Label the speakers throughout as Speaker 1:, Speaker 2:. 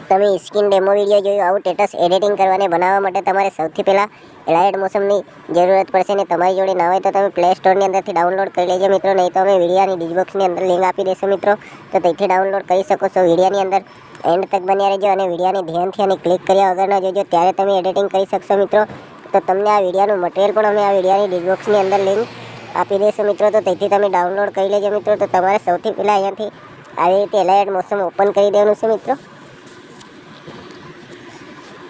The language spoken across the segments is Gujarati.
Speaker 1: તમે સ્ક્રીન ડેમો વિડીયો જોયું આવું સ્ટેટસ એડિટિંગ કરવાને બનાવવા માટે તમારે સૌથી પહેલાં એલાઇટ મોશનની જરૂરત પડશે ને તમારી જોડે ના હોય તો તમે પ્લે સ્ટોરની અંદરથી ડાઉનલોડ કરી લેજો મિત્રો, નહીં તો અમે વિડીયોની ડિસ્ક્રિપ્શનની અંદર લિંક આપી દેશું મિત્રો, તો તેથી ડાઉનલોડ કરી શકો છો. વિડીયોની અંદર એન્ડ તક બન્યા રહેજો અને વિડીયોની ધ્યાનથી અને ક્લિક કર્યા વગર ન જોજો, ત્યારે તમે એડિટિંગ કરી શકશો મિત્રો. તો તમને આ વિડીયોનું મટીરિયલ પણ અમે આ વિડીયોની ડિસ્ક્રિપ્શનની અંદર લિંક આપી દઈશું મિત્રો, તો તેથી તમે ડાઉનલોડ કરી લેજો મિત્રો. તો તમારે સૌથી પહેલાં અહીંયાથી આવી રીતે એલાઇટ મોશન ઓપન કરી દેવાનું છે મિત્રો.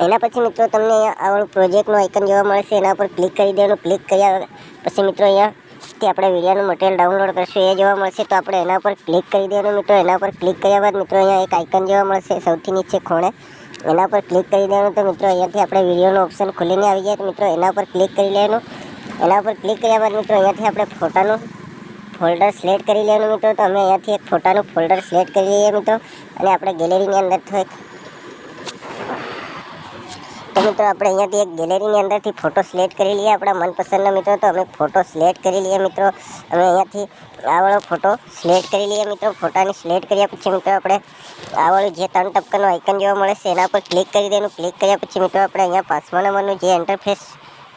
Speaker 1: એના પછી મિત્રો તમને અહીંયા આવડું પ્રોજેક્ટનું આઇકન જોવા મળશે, એના પર ક્લિક કરી દેવાનું. ક્લિક કર્યા પછી મિત્રો અહીંયાથી આપણે વિડીયોનું મટીરિયલ ડાઉનલોડ કરશું એ જોવા મળશે, તો આપણે એના પર ક્લિક કરી દેવાનું મિત્રો. એના પર ક્લિક કર્યા બાદ મિત્રો અહીંયા એક આઇકન જોવા મળશે સૌથી નીચે ખૂણે, એના પર ક્લિક કરી દેવાનું. તો મિત્રો અહીંયાથી આપણે વિડીયોનો ઓપ્શન ખુલીને આવી જાય તો મિત્રો એના પર ક્લિક કરી લેવાનું. એના પર ક્લિક કર્યા બાદ મિત્રો અહીંયાથી આપણે ફોટાનું ફોલ્ડર સિલેક્ટ કરી લેવાનું મિત્રો. તો અમે અહીંયાથી એક ફોટાનું ફોલ્ડર સિલેક્ટ કરી લઈએ મિત્રો, અને આપણે ગેલેરીની અંદર તો મિત્રો આપણે અહીંયાથી એક ગેલેરીની અંદરથી ફોટો સિલેક્ટ કરી લઈએ આપણા મનપસંદનો મિત્રો. તો અમે ફોટો સિલેક્ટ કરી લઈએ મિત્રો. અમે અહીંયાથી આ વાળો ફોટો સિલેક્ટ કરી લઈએ મિત્રો. ફોટાની સિલેક્ટ કર્યા પછી મિત્રો આપણે આ વાળું જે 3 ટપકાનું આઇકન જોવા મળે છે એના પર ક્લિક કરી દેવાનું. ક્લિક કર્યા પછી મિત્રો આપણે અહીંયા 5મા નંબરનું જે ઇન્ટરફેસ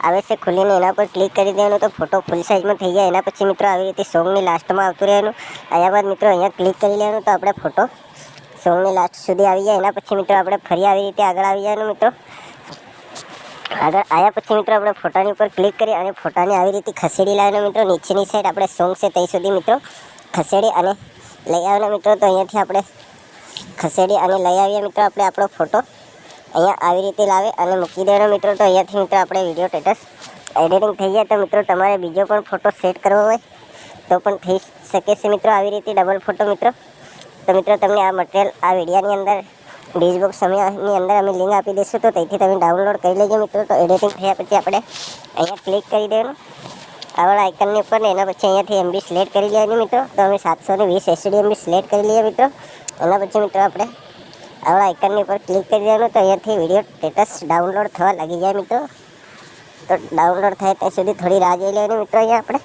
Speaker 1: આવે છે ખુલીને એના પર ક્લિક કરી દેવાનું. તો ફોટો ફૂલ સાઇઝમાં થઈ જાય. એના પછી મિત્રો આવી રીતે સોંગની લાસ્ટમાં આવતું રહેવાનું. આવ્યા બાદ મિત્રો અહીંયા ક્લિક કરી લેવાનું. તો આપણે ફોટો સોંગની લાસ્ટ સુધી આવી જાય. એના પછી મિત્રો આપણે ફરી આવી રીતે આગળ આવી જવાનું મિત્રો. આગળ આવ્યા પછી મિત્રો આપણે ફોટાની ઉપર ક્લિક કરી અને ફોટાને આવી રીતે ખસેડી લાવવાનો મિત્રો. નીચેની સાઈડ આપણે સોંગ છે ત્યાં સુધી મિત્રો ખસેડી અને લઈ આવવાનો મિત્રો. તો અહીંયાથી આપણે ખસેડી અને લઈ આવીએ મિત્રો. આપણે આપણો ફોટો અહીંયા આવી રીતે લાવે અને મૂકી દેવાનો મિત્રો. તો અહીંયાથી મિત્રો આપણે વિડીયો સ્ટેટસ એડિટિંગ થઈ જાય. તો મિત્રો તમારે બીજો પણ ફોટો સેટ કરવો હોય તો પણ થઈ શકે છે મિત્રો, આવી રીતે ડબલ ફોટો મિત્રો. તો મિત્રો તમને આ મટીરિયલ આ વિડીયોની અંદર ડિસ્ક્રિપ્શન સમયની અંદર અમે લિંક આપી દઈશું, તો તેથી તમે ડાઉનલોડ કરી લેજો મિત્રો. તો એડિટિંગ થયા પછી આપણે અહીંયા ક્લિક કરી દેવાનું આવડા આઇકનની ઉપર ને એના પછી અહીંયાથી MB સિલેક્ટ કરી લેવાની મિત્રો. તો અમે 720 SD MB સિલેક્ટ કરી લઈએ મિત્રો. એના પછી મિત્રો આપણે આવડા આઇકનની ઉપર ક્લિક કરી દેવાનું. તો અહીંયાથી વિડીયો સ્ટેટસ ડાઉનલોડ થવા લાગી જાય મિત્રો. તો ડાઉનલોડ થાય ત્યાં સુધી થોડી રાહ જોઈ લેવાની મિત્રો. અહીંયા આપણે